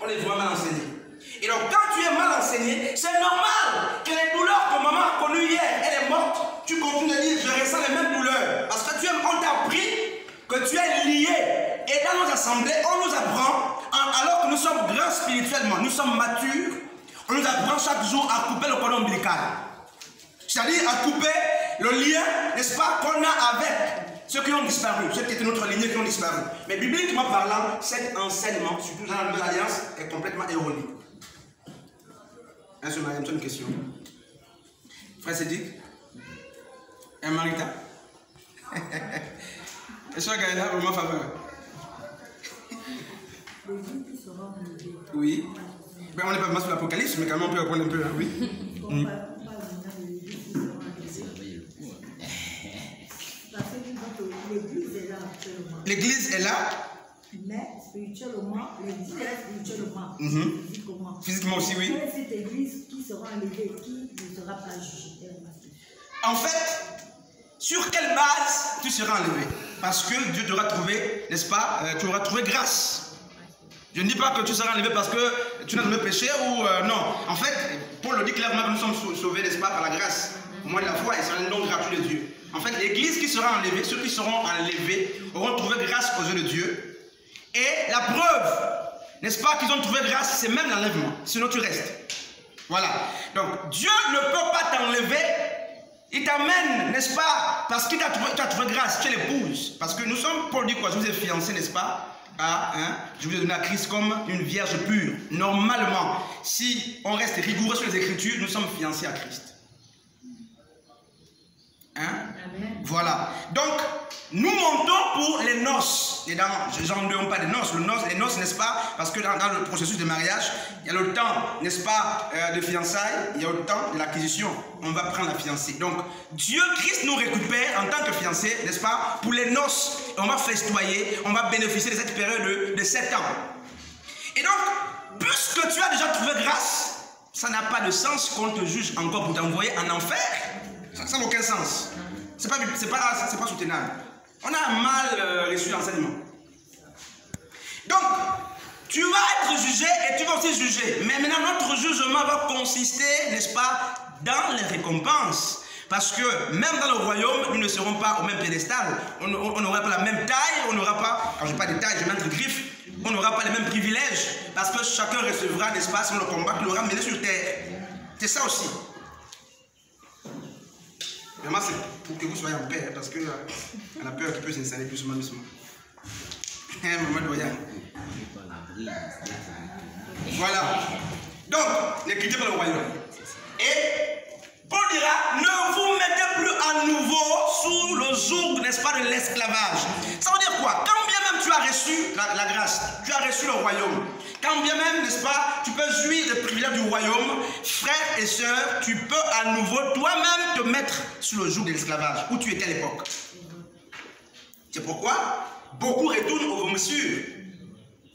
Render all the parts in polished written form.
On est vraiment mal enseigné. Et donc, quand tu es mal enseigné, c'est normal que les douleurs que maman a connues hier, elle est morte, tu continues de dire, je ressens les mêmes douleurs. Parce que on t'a appris que tu es lié. Et dans nos assemblées, on nous apprend, alors que nous sommes grands spirituellement, nous sommes matures, on nous apprend chaque jour à couper le cordon ombilical. C'est-à-dire à couper le lien, n'est-ce pas, qu'on a avec ceux qui ont disparu, ceux qui étaient notre lignée qui ont disparu. Mais bibliquement parlant, cet enseignement, surtout dans la Nouvelle Alliance, est complètement erroné. Est-ce que une question? Frère Cédric? Et Marita? Est-ce que Gaëla a vraiment faveur? Oui. Ben, on n'est pas vraiment sur l'Apocalypse, mais quand même on peut reprendre un peu, hein, oui. L'église est là. Mais spirituellement, l'église est spirituellement. Physiquement aussi, oui. Quelle est cette église qui sera enlevée, qui ne sera pas jugée? En fait, sur quelle base tu seras enlevé? Parce que Dieu t'aura trouvé, n'est-ce pas, tu auras trouvé grâce. Je ne dis pas que tu seras enlevé parce que tu n'as jamais péché ou non. En fait, Paul le dit clairement que nous sommes sauvés, n'est-ce pas, par la grâce. Au moins de la foi, et c'est un don gratuit de Dieu. En fait, l'église qui sera enlevée, ceux qui seront enlevés, auront trouvé grâce aux yeux de Dieu. Et la preuve, n'est-ce pas, qu'ils ont trouvé grâce, c'est même l'enlèvement. Sinon tu restes. Voilà. Donc, Dieu ne peut pas t'enlever. Il t'amène, n'est-ce pas, parce qu'il t'a trouvé grâce, tu es l'épouse. Parce que nous sommes, Paul dit quoi, je vous ai fiancé, n'est-ce pas, je vous ai donné à Christ comme une vierge pure. Normalement, si on reste rigoureux sur les Écritures, nous sommes fiancés à Christ. Voilà. Donc, nous montons pour les noces. Et j'en demande pas des noces. Les noces, n'est-ce pas? Parce que dans le processus de mariage, il y a le temps, n'est-ce pas, de fiançailles, il y a le temps de l'acquisition. On va prendre la fiancée. Donc, Dieu, Christ nous récupère en tant que fiancé, n'est-ce pas, pour les noces. On va festoyer, on va bénéficier de cette période de 7 ans. Et donc, puisque tu as déjà trouvé grâce, ça n'a pas de sens qu'on te juge encore pour t'envoyer en enfer. Ça n'a aucun sens. C'est pas soutenable. On a mal reçu l'enseignement. Donc, tu vas être jugé et tu vas aussi juger. Mais maintenant, notre jugement va consister, n'est-ce pas, dans les récompenses. Parce que même dans le royaume, nous ne serons pas au même piédestal. On n'aura pas la même taille, on n'aura pas, quand je parle de taille, je mets entre griffes, on n'aura pas les mêmes privilèges. Parce que chacun recevra, n'est-ce pas, selon le combat qu'il aura mené sur terre. C'est ça aussi. Vraiment, c'est pour que vous soyez en paix, parce qu'on a peur qu'il peut s'installer plus ou moins doucement. Maman Doya. Voilà. Donc, ne quittez pas le royaume. Et Paul dira, ne vous mettez plus à nouveau sous le joug, n'est-ce pas, de l'esclavage. Ça veut dire quoi? Quand bien même tu as reçu la grâce, tu as reçu le royaume, quand bien même, n'est-ce pas, tu peux jouir des privilèges du royaume, frères et sœurs, tu peux à nouveau toi-même te mettre sous le joug de l'esclavage, où tu étais à l'époque. C'est pourquoi beaucoup retournent aux vomissures,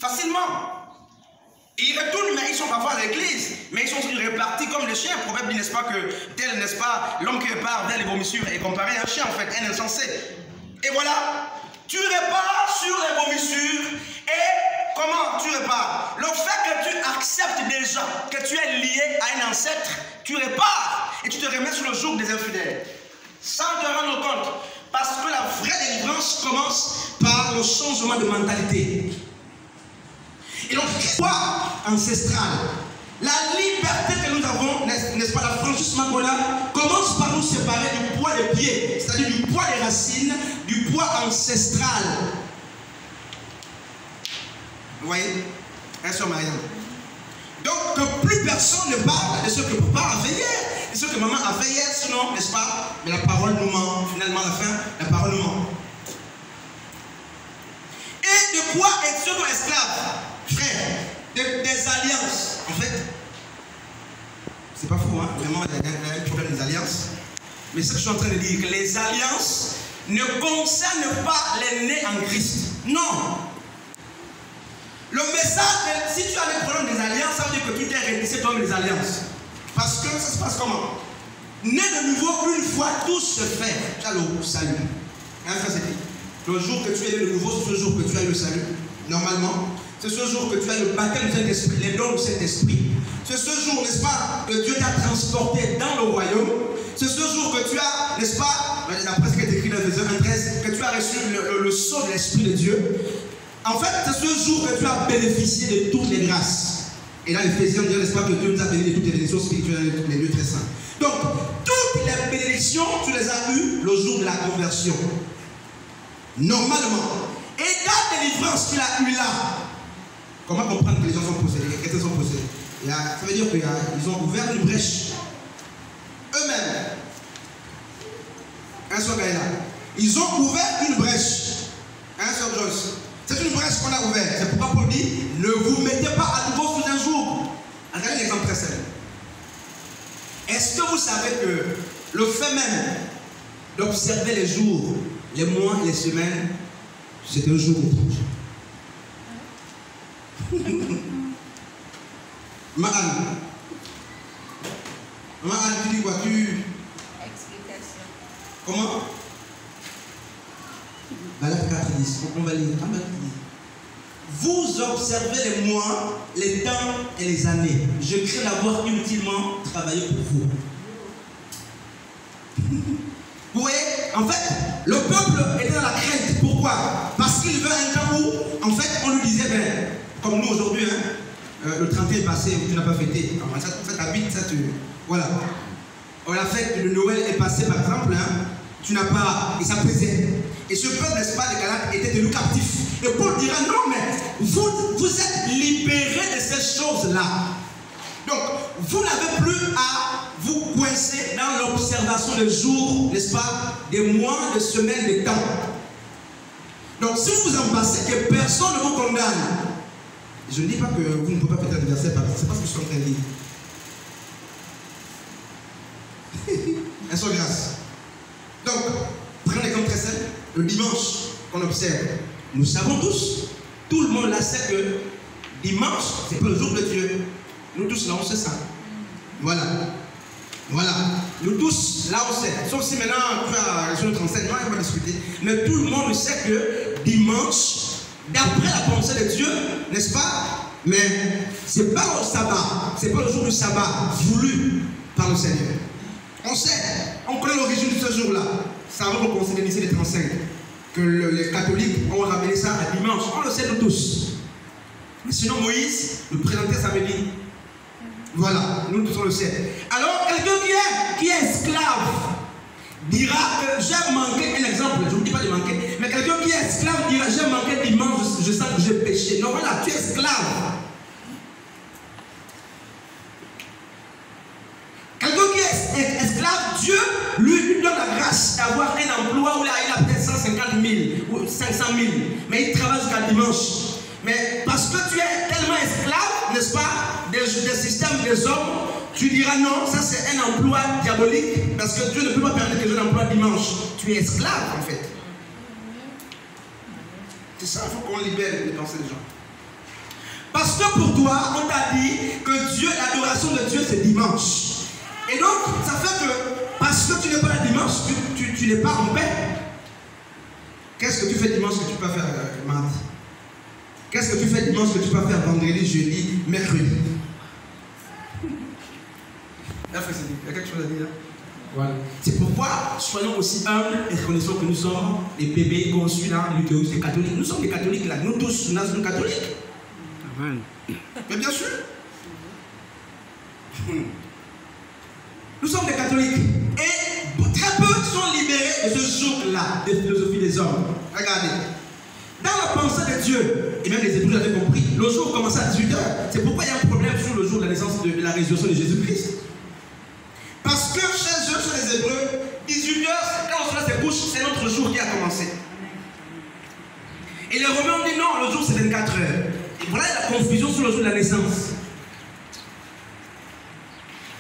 facilement. Ils retournent, mais ils sont parfois à l'église, mais ils sont répartis comme les chiens. Le proverbe dit, n'est-ce pas, que tel, n'est-ce pas, l'homme qui repart vers les vomissures est comparé à un chien, en fait, un insensé. Et voilà, tu repars sur les vomissures, et comment tu repars? Le fait que tu acceptes déjà que tu es lié à un ancêtre, tu repars, et tu te remets sur le joug des infidèles, sans te rendre compte, parce que la vraie délivrance commence par le changement de mentalité. Et donc, foi ancestrale, la liberté que nous avons, n'est-ce pas, l'affranchissement qu'on a, commence par nous séparer du poids des pieds, c'est-à-dire du poids des racines, du poids ancestral. Vous voyez? Un sœur Marianne. Donc, que plus personne ne parle de ce que papa a fait hier, de ce que maman a fait hier, sinon, n'est-ce pas? Mais la parole nous ment. Finalement, à la fin, la parole nous ment. Et de quoi est-ce esclave? Frère, des alliances. En fait, c'est pas faux, hein? Vraiment, il y a un problème des alliances. Mais ce que je suis en train de dire, que les alliances ne concernent pas les nés en Christ. Non. Le message, si tu as des problèmes des alliances, ça veut dire que tu t'es réunissé toi les alliances. Parce que ça se passe comment? Né de nouveau, une fois, tout se fait. Tu as le salut. Hein, ça c'est dit. Le jour que tu es né de nouveau, c'est ce jour que tu as eu le salut. Normalement. C'est ce jour que tu as le baptême du Saint-Esprit, les dons du Saint-Esprit. C'est ce jour, n'est-ce pas, que Dieu t'a transporté dans le royaume. C'est ce jour que tu as, n'est-ce pas, d'après ce qui est écrit dans Ephésiens 1:13, que tu as reçu le sceau de l'Esprit de Dieu. En fait, c'est ce jour que tu as bénéficié de toutes les grâces. Et là, Ephésiens dit, n'est-ce pas, que Dieu nous a béni de toutes les bénédictions spirituelles dans les lieux très saints. Donc, toutes les bénédictions, tu les as eues le jour de la conversion. Normalement. Et ta délivrance qu'il a eue là, comment comprendre que les gens sont possédés, les chrétiens sont possédés? Ça veut dire qu'ils ont ouvert une brèche. Eux-mêmes. Un soir, ils ont ouvert une brèche. Un soir, Joyce. C'est une brèche qu'on a ouverte. C'est pourquoi Paul dit, ne vous mettez pas à nouveau sous un joug. Regardez l'exemple très simple. Est-ce que vous savez que le fait même d'observer les jours, les mois et les semaines, c'est un jour étrange? Mahan, tu dis quoi? Explication. Comment? Malade 4 10, on va lire. Vous observez les mois, les temps et les années. Je crains d'avoir inutilement travaillé pour vous. Vous voyez, en fait, le peuple était dans la crainte. Pourquoi? Parce qu'il veut un temps où, en fait, on lui disait, ben, comme nous aujourd'hui, hein, le 31 est passé, tu n'as pas fêté. En fait, t'habites, ça tu. Voilà. La fête de Noël est passée, par exemple, hein, tu n'as pas. Et ça pesait. Et ce peuple, n'est-ce pas, de Galates, était tenu captif. Et Paul dira, non, mais vous êtes libérés de ces choses-là. Donc, vous n'avez plus à vous coincer dans l'observation des jours, n'est-ce pas, des mois, des semaines, des temps. Donc, si vous en passez, que personne ne vous condamne. Je ne dis pas que vous ne pouvez pas fêter l'anniversaire, c'est pas ce que je suis en train de dire. Elles sont grâce. Donc, prenez l'exemple très simple. Le dimanche qu'on observe, nous savons tous, tout le monde là sait que dimanche, c'est pas le jour de Dieu. Nous tous là, on sait ça. Voilà. Voilà. Nous tous là, on sait. Sauf si maintenant, tu as reçu notre enseignement, on va discuter. Mais tout le monde sait que dimanche, d'après la pensée de Dieu, n'est-ce pas? Mais c'est pas le sabbat, c'est pas le jour du sabbat voulu par le Seigneur. On sait, on connaît l'origine de ce jour-là. Ça va au Conseil de Nicée des 35. Que les catholiques ont ramené ça à dimanche. On le sait nous tous. Mais sinon, Moïse le présentait samedi. Voilà, nous tous on le sait. Alors, quelqu'un qui est esclave dira que j'ai manqué un exemple. Je ne vous dis pas de manquer. Mais quelqu'un qui est esclave dira j'ai manqué dimanche, je sens que j'ai péché. Non, voilà, tu es esclave. Quelqu'un qui est esclave, Dieu lui donne la grâce d'avoir un emploi où là, il a peut-être 150 000 ou 500 000, mais il travaille jusqu'à dimanche. Mais parce que tu es tellement esclave, n'est-ce pas, des systèmes des hommes, tu diras non, ça c'est un emploi diabolique, parce que Dieu ne peut pas permettre que je l'emploie dimanche. Tu es esclave en fait. C'est ça, il faut qu'on libère les pensées des gens. Parce que pour toi, on t'a dit que Dieu, l'adoration de Dieu c'est dimanche. Et donc, ça fait que, parce que tu n'es pas là dimanche, tu n'es pas en paix. Qu'est-ce que tu fais dimanche que tu peux faire mardi? Qu'est-ce que tu fais dimanche que tu peux faire vendredi, jeudi, mercredi? Il y a quelque chose à dire là? Voilà. C'est pourquoi, soyons aussi humbles et reconnaissons que nous sommes des bébés conçus dans l'utérus des catholiques. Nous sommes des catholiques là, nous tous, nous sommes catholiques. Amen. Mais bien sûr. Nous sommes des catholiques et très peu sont libérés de ce joug-là, de philosophie des hommes. Regardez, dans la pensée de Dieu, et même les époux l'avaient compris, le jour commençait à 18h. C'est pourquoi il y a un problème sur le jour de la naissance de la résurrection de Jésus-Christ. Parce que chez eux, chez les Hébreux, 18h, quand cela se couche, c'est notre jour qui a commencé. Et les Romains ont dit non, le jour c'est 24 heures. Et voilà la confusion sur le jour de la naissance.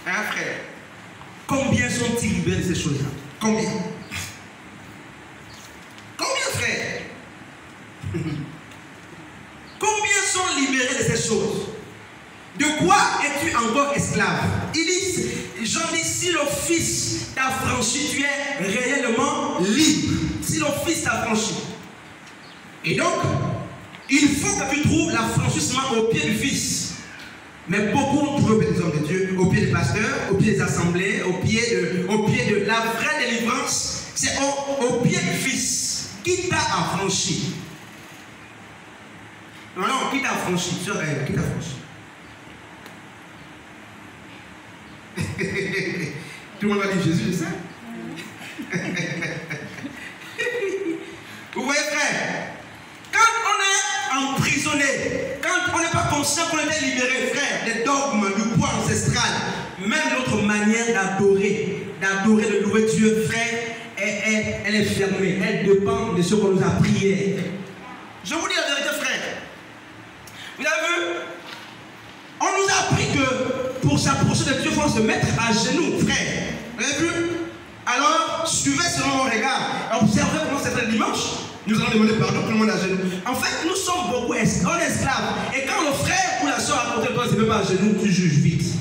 Hein, frère? Combien sont-ils libérés de ces choses-là? Combien? Combien, frère? Combien sont libérés de ces choses? De quoi es-tu encore esclave? Il dit, Jean dit, si le Fils t'a franchi, tu es réellement libre. Si le Fils t'a franchi. Et donc, il faut faut que tu trouves l'affranchissement au pied du Fils. Mais beaucoup ont trouvé au pied des hommes de Dieu, au pied des pasteurs, au pied des assemblées, au pied de la vraie délivrance. C'est au pied du Fils. Qui t'a affranchi? Non, qui t'a affranchi? Qui t'a affranchi? Tout le monde va dire Jésus, je sais. Vous voyez, frère, quand on est emprisonné, quand on n'est pas conscient qu'on était libéré, frère, des dogmes, du poids ancestral, même notre manière d'adorer, de louer Dieu, frère, elle est fermée. Elle dépend de ce qu'on nous a prié. Je vous dis la vérité, frère. Vous avez vu? On nous a appris que pour s'approcher de Dieu, il faut se mettre à genoux, frère. Vous avez vu? Alors, suivez selon mon regard. Observez comment c'est fait le dimanche. Nous allons demander pardon, tout le monde à genoux. En fait, nous sommes beaucoup esclaves. Et quand le frère ou la soeur à côté de toi ne se met pas à genoux, tu juges vite.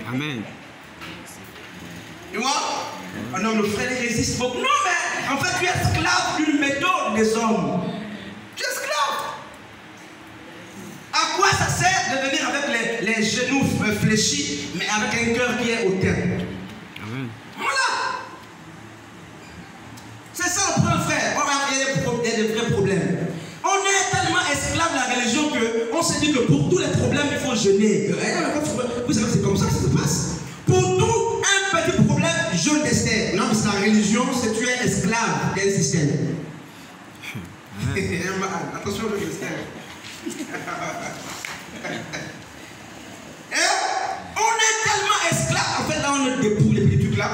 Amen. Tu vois? Oh non, le frère il résiste beaucoup. Non, mais en fait, tu es esclave d'une méthode des hommes. Tu es esclave. À quoi ça sert de venir avec les genoux fléchis, mais avec un cœur qui est hautain? Amen. Voilà. C'est ça le problème, frère. Il y a des vrais problèmes. On est tellement esclave de la religion qu'on se dit que pour tous les problèmes, il faut jeûner. Vous savez, c'est comme ça que ça se passe. Pour tout un petit problème, jeûne d'Esther. Non, mais c'est la religion, c'est tu es esclave d'un système. Attention, le d'Esther. On est tellement esclave. En fait, là, on est dépouille les petits trucs là.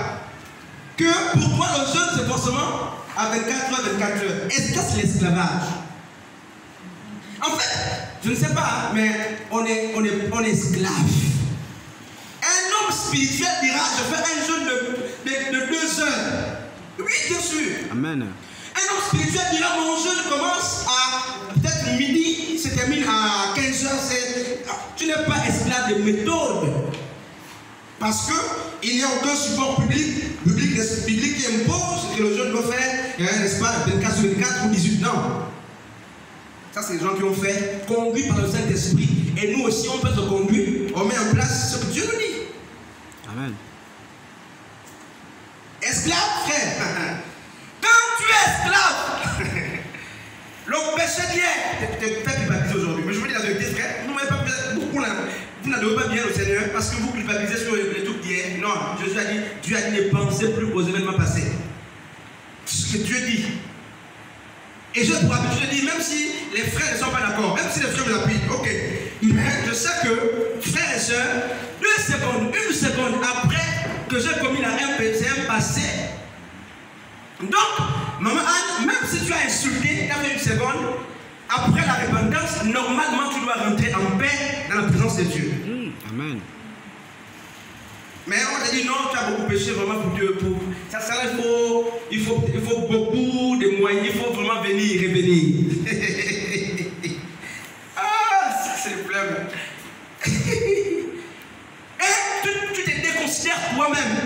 Que pour toi, le jeûne, c'est forcément à 24 heures. Est-ce que c'est l'esclavage? En fait, je ne sais pas, mais on est esclave. Un homme spirituel dira, je fais un jeûne de 2 heures. Oui, bien sûr. Amen. Un homme spirituel dira, mon jeûne commence à peut-être midi, se termine à 15 heures. Tu n'es pas esclave de méthode. Parce qu'il n'y a aucun support public qui impose que le jeune doit faire, n'est-ce pas, 24 sur 24 ou 18. Non. Ça, c'est les gens qui ont fait, conduits par le Saint-Esprit. Et nous aussi, on peut se conduire. On met en place ce que Dieu nous dit. Amen. Esclave, frère. Quand tu es esclave, le péché d'hier, tu es peut-être culpabilisé aujourd'hui. Mais je vous dis la vérité, frère. Vous n'allez pas bien au Seigneur parce que vous culpabilisez sur les trucs d'hier. Non, Jésus a dit, Dieu a dit ne pensez plus aux événements passés. Ce que Dieu dit. Et je pour habitude de dire, même si les frères ne sont pas d'accord, même si les frères me l'appuient, ok. Mais je sais que, frères et sœurs, 1 seconde après que j'ai commis un passé. Donc, maman Anne, même si tu as insulté, tu as fait 1 seconde, après la repentance, normalement tu dois rentrer en paix dans la présence de Dieu. Amen. Mais on t'a dit non, tu as beaucoup péché vraiment pour Dieu. Ça, il faut beaucoup de moyens, il faut vraiment venir et revenir. Ah, ça c'est le problème. Et tu te déconsidères toi-même.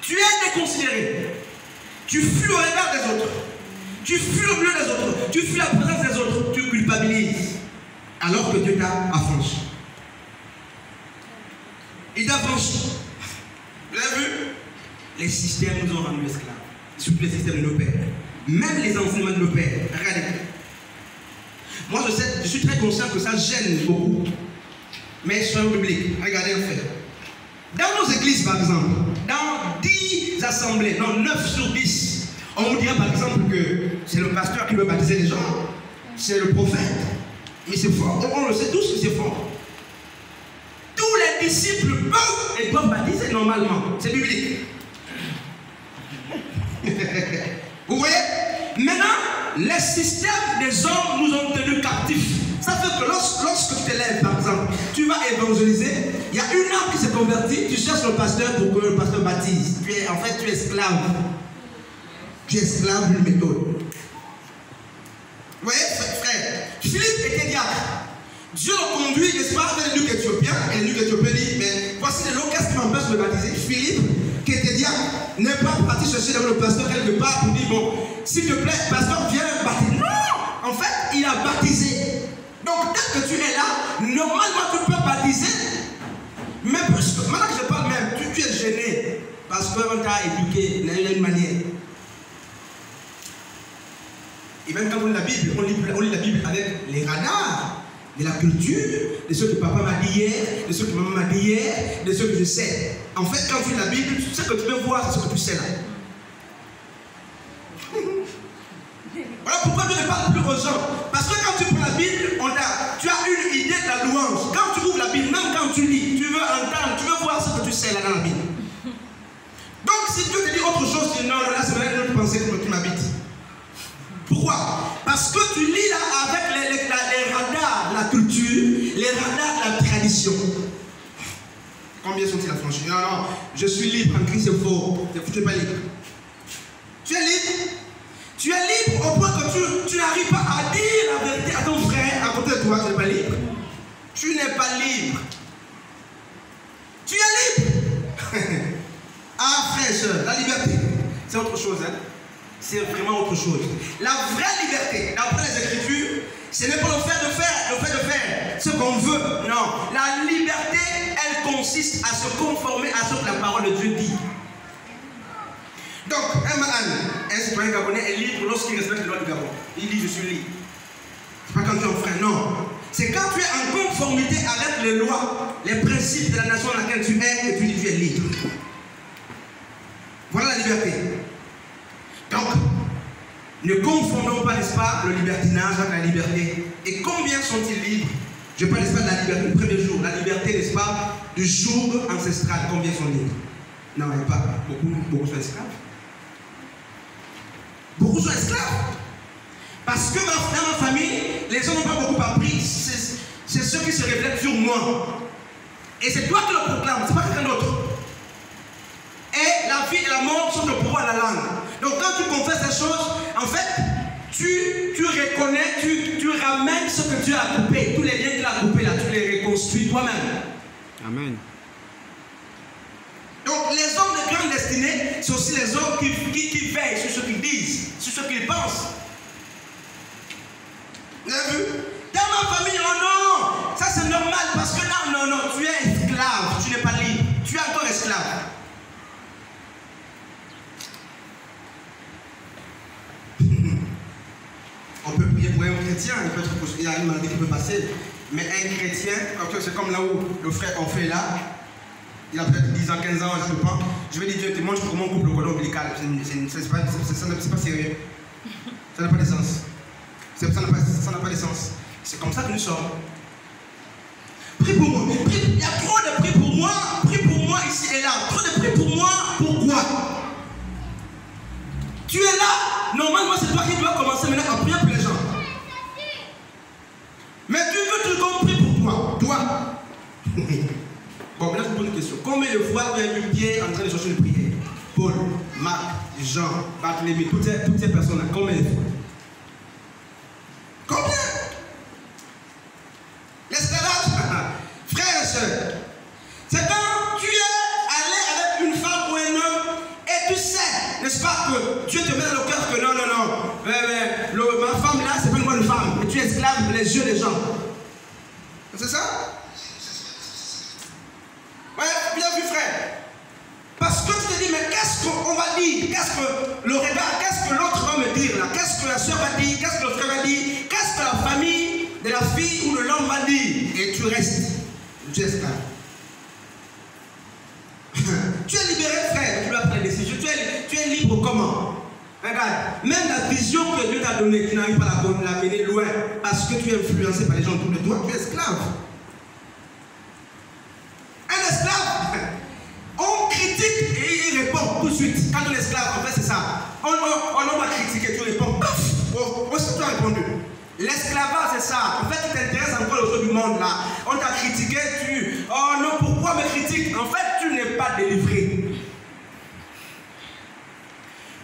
Tu es déconsidéré. Tu fuis le regard des autres. Tu fuis le milieu des autres. Tu fuis la présence des autres. Tu culpabilises. Alors que Dieu t'a affranchi. Il t'a affranchi. Vous avez vu? Les systèmes nous ont rendus esclaves. Surtout les systèmes de nos pères. Même les enseignements de nos pères. Regardez. Moi, je suis très conscient que ça gêne beaucoup. Mais soyons bibliques. Regardez en fait. Dans nos églises, par exemple, dans 10 assemblées, non, 9 sur 10, on vous dira par exemple que c'est le pasteur qui veut baptiser les gens. C'est le prophète. Mais c'est fort. On le sait tous que c'est fort. Tous les disciples peuvent et doivent baptiser normalement. C'est biblique. Vous voyez? Maintenant, les systèmes des hommes nous ont tenus captifs. Ça fait que lorsque tu te lèves, par exemple, tu vas évangéliser, il y a une âme qui s'est convertie, tu cherches le pasteur pour que le pasteur baptise. Tu es esclave. Tu es esclave d'une méthode. Vous voyez, frère, Philippe était diacre. Dieu le conduit, n'est-ce pas, avec les nuques éthiopiens. Et les nuques éthiopiens disent, mais voici l'eau, qu'est-ce qui m'empêche de baptiser? Philippe, qui était diacre, n'est pas parti chercher dans le pasteur quelque part pour dire, bon, s'il te plaît, pasteur, viens baptiser. Non! en fait, il a baptisé. Donc, dès que tu es là, normalement, tu peux baptiser. Mais plus, maintenant que je parle même, tu es gêné. Parce qu'on t'a éduqué d'une manière. Et même quand on lit la Bible, on lit la Bible avec les radars de la culture, de ce que papa m'a dit hier, de ce que maman m'a dit hier, de ce que je sais. En fait, quand tu lis la Bible, ce que tu veux voir, c'est ce que tu sais là. Voilà pourquoi je ne parle plus aux gens. Parce que quand tu prends la Bible, tu as une idée de la louange. Quand tu ouvres la Bible, même quand tu lis, tu veux entendre, tu veux voir ce que tu sais là dans la Bible. Donc si Dieu te dit autre chose, tu dis non, là c'est une autre pensée que tu m'habites. Pourquoi? Parce que tu lis là avec les radars de la culture, les radars de la tradition. Combien sont-ils affranchis? Non, non, je suis libre en Christ, c'est faux. Tu n'es pas libre. Tu es libre. Tu es libre au point que tu n'arrives pas à dire la vérité à ton frère à côté de toi, tu n'es pas libre. Tu n'es pas libre. Tu es libre. Ah frère et soeur, la liberté, c'est autre chose. Hein? C'est vraiment autre chose. La vraie liberté, d'après les Écritures, ce n'est pas le fait de faire ce qu'on veut. Non. La liberté, elle consiste à se conformer à ce que la parole de Dieu dit. Donc, un citoyen gabonais est libre lorsqu'il respecte les lois du Gabon. Il dit je suis libre. C'est pas quand tu es un frère, non. C'est quand tu es en conformité avec les lois, les principes de la nation dans laquelle tu es, et tu dis tu es libre. Voilà la liberté. Donc, ne confondons pas, n'est-ce pas, le libertinage avec la liberté. Et combien sont-ils libres? Je parle, n'est-ce pas, de la liberté du premier jour. La liberté, n'est-ce pas, du jour ancestral. Combien sont libres? Non, il n'y a pas. Beaucoup sont esclaves. Beaucoup sont esclaves. Parce que dans ma famille, les gens n'ont pas beaucoup appris. C'est ceux qui se reflètent sur moi. Et c'est toi qui le proclames, c'est pas quelqu'un d'autre. Et la vie et la mort sont au pouvoir de la langue. Donc quand tu confesses ces choses, en fait, tu reconnais, tu ramènes ce que Dieu a coupé. Tous les liens qu'il a coupés là, tu les reconstruis toi-même. Amen. Donc les hommes de grande destinée, c'est aussi les hommes qui veillent sur ce qu'ils disent, sur ce qu'ils pensent. Vous avez vu? Dans ma famille, oh non, ça c'est normal parce que non, tu es esclave, tu n'es pas libre, tu es encore esclave. On peut prier pour un chrétien, il y a une maladie qui peut passer, mais un chrétien, c'est comme là où le frère on fait là, il a peut-être 10 ans, 15 ans, je ne sais pas. Je vais dire, Dieu te montre comment on coupe le cordon ombilical. C'est pas sérieux. Ça n'a pas de sens. Ça n'a pas de sens. C'est comme ça que nous sommes. Prie pour moi. Il y a trop de prix pour moi. Prie pour moi ici et là. Trop de prix pour moi. Pourquoi? Tu es là. Normalement, c'est toi qui dois commencer maintenant à prier pour les gens. Mais tu veux tout compris pour toi. Toi. Bon, maintenant je vous pose une question. Combien de fois vous avez vu Pierre en train de chercher une prière? Paul, Marc, Jean, Barthélemy, toutes ces personnes-là, combien de fois? Combien? L'esclavage, frères et sœurs, c'est quand tu es allé avec une femme ou un homme et tu sais, n'est-ce pas, que Dieu te met dans le cœur que non, ma femme là, c'est pas une bonne femme, et tu es esclave les yeux des gens. C'est ça? Ouais, bien vu frère. Parce que tu te dis, mais qu'est-ce qu'on va dire? Qu'est-ce que le regard, qu'est-ce que l'autre va me dire là? Qu'est-ce que la soeur va dire? Qu'est-ce que le frère va dire? Qu'est-ce que la famille de la fille ou de l'homme va dire? Et tu restes. Tu es esclave. Tu es libéré frère, tu dois prendre des décisions. Tu es libre comment? Regarde, même la vision que Dieu t'a donnée, tu n'arrives pas à la mener loin parce que tu es influencé par les gens autour de toi, tu es esclave. Un esclave, on critique et il répond tout de suite. Quand on est esclave, en fait c'est ça. On va critiquer, tu réponds, paf, aussi tu as répondu. L'esclavage c'est ça. En fait tu t'intéresses encore aux autres du monde là. On t'a critiqué, oh non, pourquoi me critiques? En fait tu n'es pas délivré.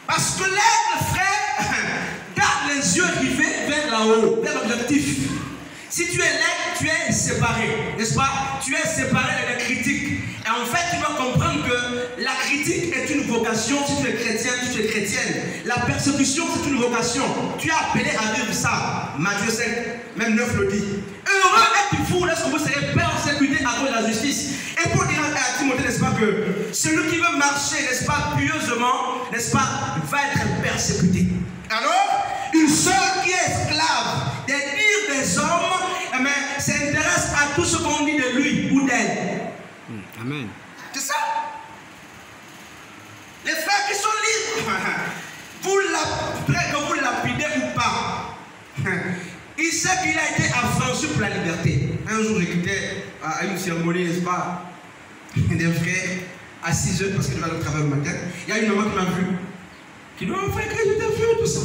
Parce que l'aigle, frère, garde les yeux rivés vers là-haut, vers l'objectif. Si tu es l'aigle, tu es séparé, n'est-ce pas? Tu es séparé de la critique. Et en fait, tu dois comprendre que la critique est une vocation. Si tu es chrétien, si tu es chrétienne. La persécution, c'est une vocation. Tu es appelé à vivre ça. Matthieu 5, même 9 le dit. Heureux êtes-vous lorsque vous serez persécutés à cause de la justice. Et pour dire à Timothée, n'est-ce pas, que celui qui veut marcher, n'est-ce pas, pieusement, n'est-ce pas, va être persécuté. Alors, une sœur qui est esclave des dires des hommes, mais s'intéresse à tout ce qu'on dit de lui ou d'elle. Amen. C'est ça. Les frères qui sont libres, que vous lapidez ou pas, il sait qu'il a été affranchi pour la liberté. Un jour, j'écoutais à une cérémonie, n'est-ce pas, des frères à 6 heures, parce que je vais aller au travail le matin. Il y a une maman qui m'a vu, qui dit, oh frère, je t'ai vu, tout ça.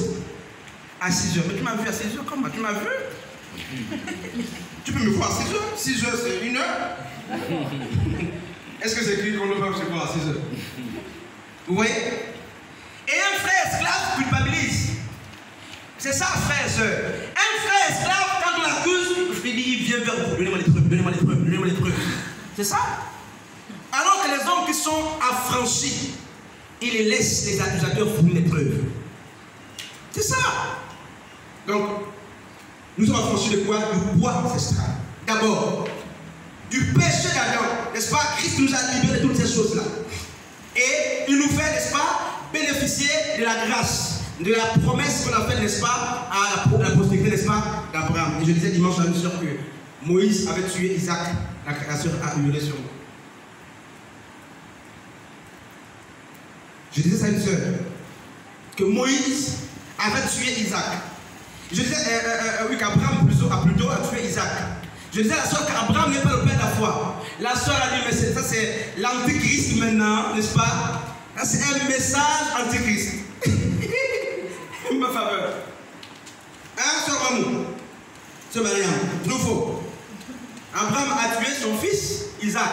À 6 heures. Mais tu m'as vu à 6 heures, comment? Tu m'as vu? Tu peux me voir à 6 heures? 6 heures, c'est 1 heure. Est-ce que c'est écrit qu'on ne peut pas se voir à 6 heures? Vous voyez? Et un frère esclave culpabilise. C'est ça, frère et soeur. Un frère esclave, quand on l'accuse, il vient vers vous. Donnez-moi les preuves, donnez-moi les preuves, donnez-moi les preuves. C'est ça? Alors que les hommes qui sont affranchis, ils les laissent, les accusateurs, fournir les preuves. C'est ça. Donc, nous sommes affranchis de quoi? Du poids ancestral. D'abord, du péché d'Adam. N'est-ce pas? Christ nous a libérés de toutes ces choses-là. Et il nous fait, n'est-ce pas, bénéficier de la grâce, de la promesse qu'on a faite, n'est-ce pas, à la postérité, n'est-ce pas, d'Abraham. Et je disais dimanche à une soeur que Moïse avait tué Isaac, la soeur a hurlé sur moi. Je disais ça à une soeur, que Moïse avait tué Isaac. Je disais, oui, qu'Abraham plutôt a tué Isaac. Je disais à la soeur qu'Abraham n'est pas le père de la foi. La soeur a dit, mais ça c'est l'antichrist maintenant, n'est-ce pas? C'est un message antichrist. Ma faveur. Hein, soeur Mamou? Soeur Mariam, vrai ou faux? Abraham a tué son fils Isaac.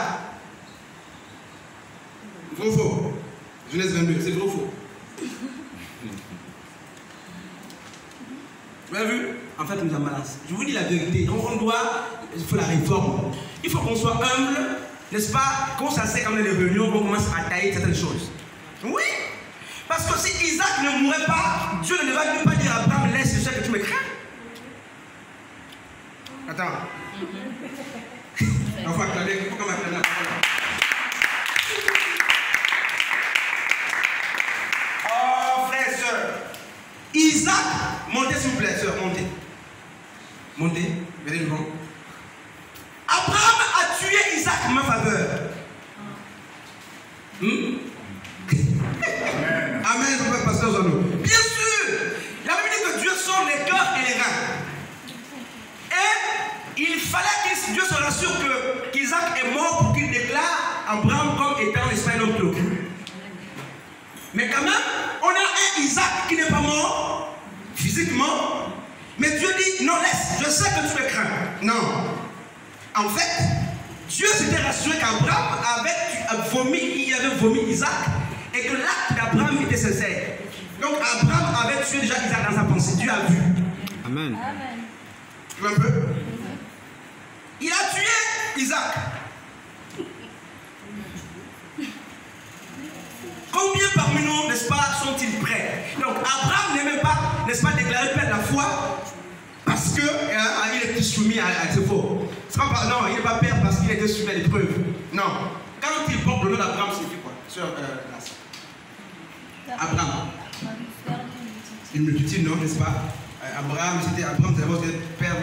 Vrai ou faux? Genèse 22, c'est vrai ou faux? Vous avez vu? En fait, nous sommes malades. Je vous dis la vérité. On doit, il faut la réforme. Il faut qu'on soit humble, n'est-ce pas? Qu'on s'assied quand on a des réunions, qu'on commence à tailler certaines choses. Oui! Parce que si Isaac ne mourait pas, Dieu ne va pas dire à Abraham, laisse ce que tu me crains. Attends. On va acclamer. Il faut qu'on m'acclame la parole. Oh, frère et soeur. Isaac, montez s'il vous plaît, soeur, montez. Montez, venez devant. Abraham a tué Isaac en ma faveur. Amen, frère pasteur Zano. Bien sûr, la Bible dit que Dieu sonde les cœurs et les reins. Et il fallait que Dieu se rassure qu'Isaac est mort pour qu'il déclare Abraham comme étant l'espace homme clos. Mais quand même, on a un Isaac qui n'est pas mort physiquement. Mais Dieu dit, non, laisse, je sais que tu le crains. Non. En fait, Dieu s'était rassuré qu'Abraham avait vomi Isaac et que l'acte d'Abraham était sincère. Donc Abraham avait tué déjà Isaac dans sa pensée. Dieu a vu. Amen. Tu vois un peu? Il a tué Isaac. Combien parmi nous, n'est-ce pas, sont-ils prêts? Donc Abraham n'est même pas, n'est-ce pas, déclaré père de la foi parce qu'il était soumis à ses faux. Non, il n'est pas père parce qu'il était soumis à l'épreuve. Non. Quand il porte le nom d'Abraham, c'est quoi? Sœur Abraham. Une multitude, non, n'est-ce pas? Abraham, c'était d'abord père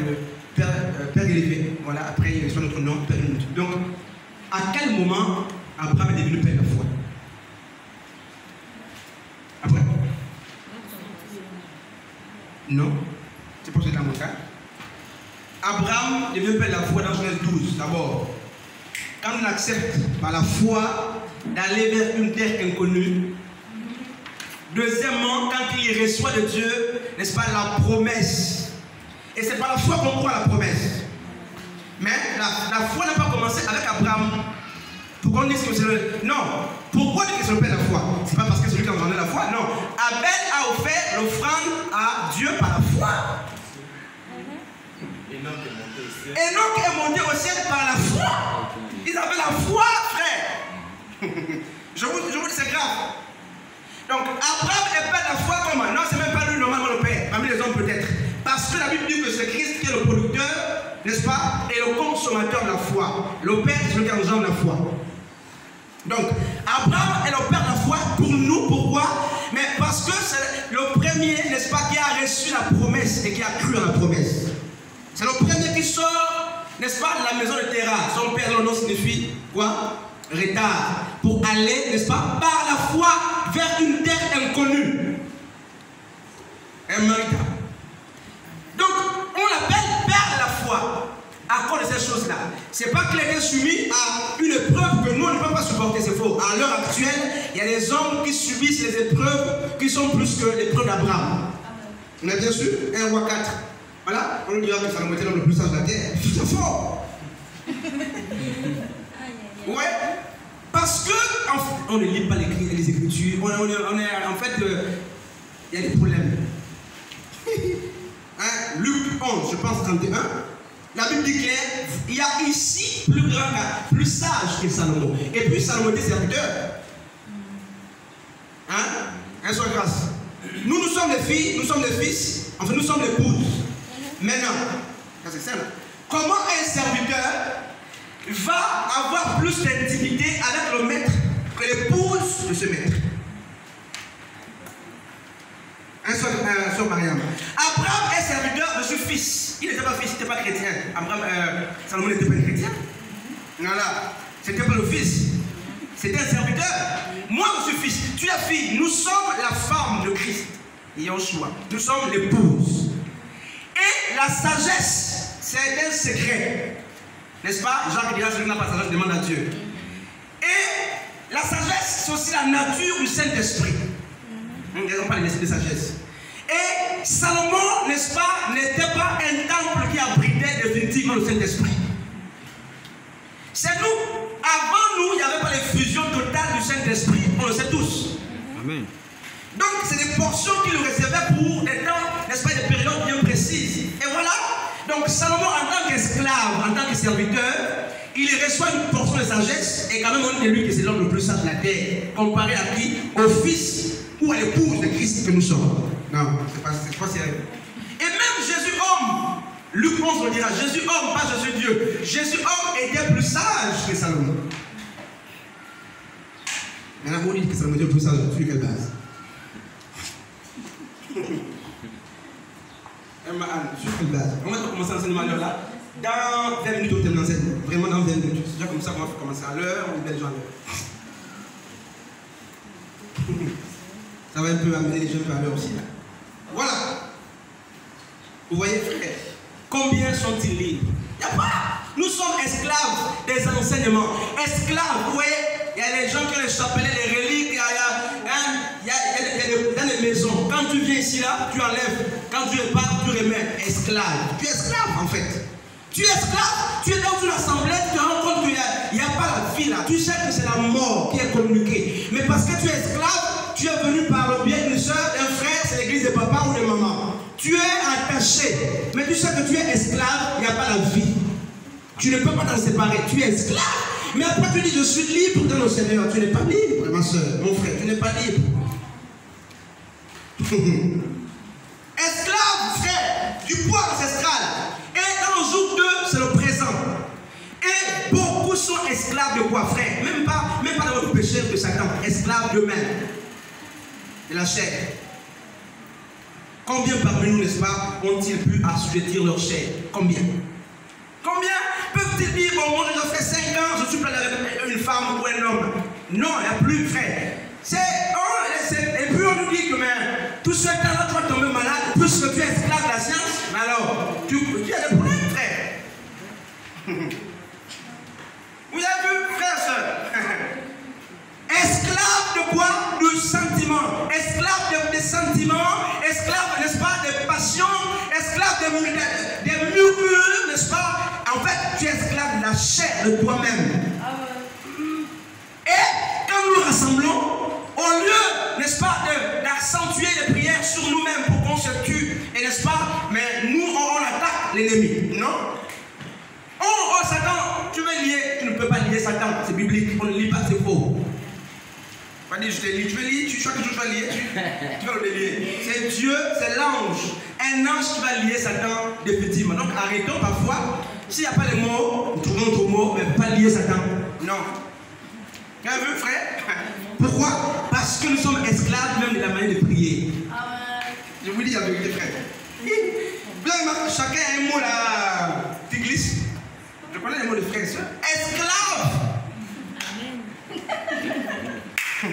élevé. Voilà, après il reçoit notre nom, père multitude. Donc, à quel moment Abraham est devenu père de la foi? Après? Non. C'est pour cela mon cas. Abraham devient père de la foi dans Genèse 12, d'abord. Quand on accepte par la foi d'aller vers une terre inconnue. Deuxièmement, quand il reçoit de Dieu, n'est-ce pas, la promesse. Et c'est par la foi qu'on croit à la promesse. Mais la foi n'a pas commencé avec Abraham. Pourquoi on dit que c'est le... Non. Pourquoi on dit que c'est le père de la foi? C'est pas parce que c'est lui qui a donné la foi. Non. Abel a offert l'offrande à Dieu par la foi. Enoch est monter au ciel par la foi. Ils avaient la foi, frère. Je vous dis, c'est grave. Donc, Abraham est père de la foi comment? Non, c'est même pas lui normalement le père, parmi les hommes peut-être. Parce que la Bible dit que c'est Christ qui est le producteur, n'est-ce pas, et le consommateur de la foi. Le père, c'est celui qui engendre la foi. Donc, Abraham est le père de la foi pour nous. Pourquoi? Mais parce que c'est le premier, n'est-ce pas, qui a reçu la promesse et qui a cru à la promesse. C'est le premier qui sort, n'est-ce pas, de la maison de Terah. Son père, le nom signifie quoi? Retard. Pour aller, n'est-ce pas, par la foi vers une terre inconnue. Immérita. Donc, on l'appelle père de la foi à cause de ces choses-là. C'est pas qu'il était soumis à une épreuve que nous, on ne peut pas supporter, c'est faux. À l'heure actuelle, il y a des hommes qui subissent les épreuves qui sont plus que l'épreuve d'Abraham. On a bien sûr 1 roi 4. Voilà, on nous dira que ça nous mettait l'homme le plus sage de la terre. C'est fort. Ouais. Parce que, en fait, on ne lit pas les Écritures. En fait, il y a des problèmes. Hein? Luc 11, je pense 31. La Bible dit clair, il y a ici plus grand, plus sage que Salomon. Et puis Salomon était serviteur. Hein? Un soit grâce. Nous sommes les filles, nous sommes les fils, enfin nous sommes les épouses. Maintenant, c'est ça là. Comment un serviteur va avoir plus d'intimité avec le maître que l'épouse de ce maître? Un seul Mariam. Abraham est serviteur de ce fils. Il n'était pas fils, il n'était pas chrétien. Salomon n'était pas chrétien. Voilà. C'était pas le fils. C'était un serviteur. Moi, je suis fils. Tu es fille. Nous sommes la femme de Christ. Yahushua. Nous sommes l'épouse. Et la sagesse, c'est un secret. N'est-ce pas? Jacques dira, celui qui n'a pas de sagesse demande à Dieu. Et la sagesse, c'est aussi la nature du Saint-Esprit. Ils n'ont pas les de sagesse. Et Salomon, n'est-ce pas, n'était pas un temple qui abritait définitivement le Saint-Esprit. C'est nous. Avant nous, il n'y avait pas l'effusion totale du Saint-Esprit. On le sait tous. Amen. Donc, c'est des portions qu'il réservait pour des temps, n'est-ce pas, des périodes bien précises. Et voilà. Donc, Salomon, en tant qu'esclave, en tant que serviteur, il reçoit une portion de sagesse. Et quand même, on dit de lui que c'est l'homme le plus sage de la terre. Comparé à qui? Au fils ou à l'épouse de Christ que nous sommes. Non, c'est pas sérieux. Et même Jésus homme, Luc 11 le dira, Jésus homme, pas Jésus Dieu. Jésus homme était plus sage que Salomon. Maintenant, vous dites que Salomon était plus sage, sur quelle base? Sur quelle base? On va commencer l'enseignement là. Dans 20 minutes, on termine l'enseignement. Vraiment dans 20 minutes. C'est déjà comme ça qu'on va commencer à l'heure, ou bien les gens à l'heure. Ça va un peu amener les jeunes à l'heure aussi. Là. Voilà. Vous voyez, frère, combien sont-ils libres? Il n'y a pas. Nous sommes esclaves des enseignements. Esclaves, vous voyez, il y a les gens qui ont les chapelets, les reliques, il y a des maisons. Quand tu viens ici, là, tu enlèves. Quand tu repars, tu remets. Esclave. Tu es esclave, en fait. Tu es esclave. Tu es dans une assemblée, tu te rends compte qu'il n'y a pas la vie là. Tu sais que c'est la mort qui est communiquée. Mais parce que tu es esclave, tu es venu par le biais d'une soeur, d'un frère, c'est l'église de papa ou de maman. Tu es attaché. Mais tu sais que tu es esclave, il n'y a pas la vie. Tu ne peux pas t'en séparer. Tu es esclave. Mais après tu dis, je suis libre dans le Seigneur. Tu n'es pas libre, ma soeur, mon frère. Tu n'es pas libre. Esclave, frère, du poids ancestral. Et dans le jour 2, c'est le présent. Et beaucoup sont esclaves de quoi, frère? Même pas dans votre péché de Satan. Esclaves d'eux-mêmes. De la chair. Combien parmi nous, n'est-ce pas, ont-ils pu assujettir leur chair? Combien? Combien peuvent-ils dire, bon, moi j'ai fait 5 ans, je suis plein avec une femme ou un homme? Non, il n'y a plus, frère. Et puis on nous dit que tout ce temps-là, tu vas tomber malade, puisque tu es esclave de la science, mais alors, tu as des problèmes, frère. Vous avez vu, frère, soeur? Esclave de quoi? Du sentiment. Esclave des sentiments. Esclave, n'est-ce pas, des passions. Esclave des murmures, n'est-ce pas? En fait, tu es esclave de la chair de toi-même. Et quand nous nous rassemblons, au lieu, n'est-ce pas, d'accentuer les prières sur nous-mêmes pour qu'on se tue, et n'est-ce pas, mais nous, on attaque l'ennemi. Non? On Satan. C'est biblique. On ne lit pas, c'est faux. Pas dire je te lis, tu veux lire, chaque jour tu vas lire, tu vas le lier. C'est Dieu, c'est l'ange. Un ange qui va lier Satan définitivement. Donc arrêtons parfois. S'il n'y a pas les mots, nous trouvons d'autres mots, mais pas lier Satan. Non. Tu as vu, frère? Pourquoi? Parce que nous sommes esclaves même de la manière de prier. Je vous dis la vérité, frère. Chacun a un mot là. Tu glisses. Je connais les mots de frère et soeur. Esclave. Il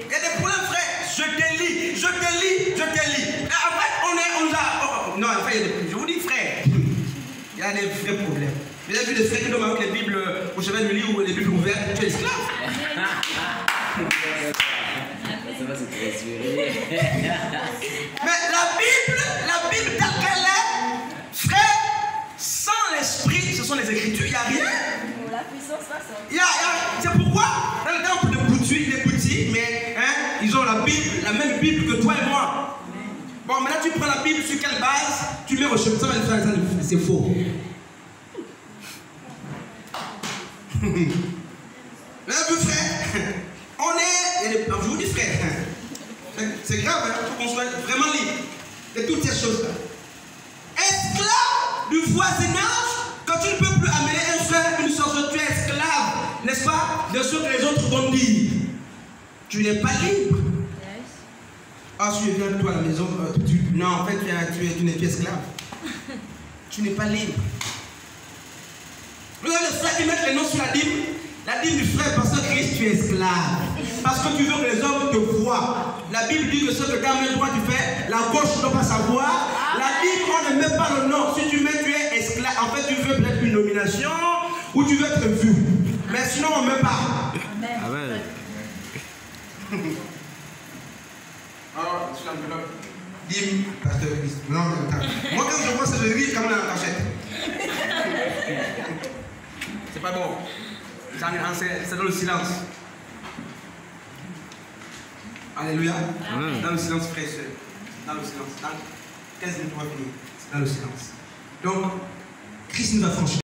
y a des problèmes, frère. Je te lis. En fait, non, en fait, je vous dis, frère, il y a des vrais problèmes. Vous avez vu des frères qui dorment avec les Bibles au chevet du lit ou les Bibles ouvertes, tu es esclave. Mais la Bible telle qu'elle est, frère, sans l'esprit, ce sont les Écritures, il n'y a rien. La puissance va sortir. C'est pourquoi, dans le temple de Bouti, mais ils ont la Bible, la même Bible que toi et moi. Bon, maintenant tu prends la Bible sur quelle base? Tu mets au chemin, ça va le faire, c'est faux. Là, vous frère, on est, je vous dis frère, c'est grave, il faut qu'on soit vraiment libre de toutes ces choses-là. Esclave du voisinage, quand tu ne peux plus amener un frère, une soeur, tu es esclave, n'est-ce pas, de ce que les autres vont dire. Tu n'es pas libre. Ah, si je viens de toi à la maison, non, en fait, tu n'es plus esclave. Tu n'es pas libre. Vous avez les frères qui mettent les noms sur la dîme du frère, parce que Christ, tu es esclave. Parce que tu veux que les hommes te voient. La Bible dit que ce que ta main droite tu fais, la gauche ne doit pas savoir. La Bible, on ne met pas le nom. Si tu mets, tu es esclave. En fait, tu veux peut-être une nomination ou tu veux être vu. Mais sinon, on ne met pas. Amen. Alors, sur l'enveloppe, dîme, pasteur Christ. Non, moi, quand je vois ça, je ris comme dans la cachette. C'est pas bon. C'est dans le silence. Alléluia. Amen. Dans le silence, frère et soeur. Dans le silence. Dans 15 minutes, on va finir. C'est dans le silence. Donc, Christ nous a franchi.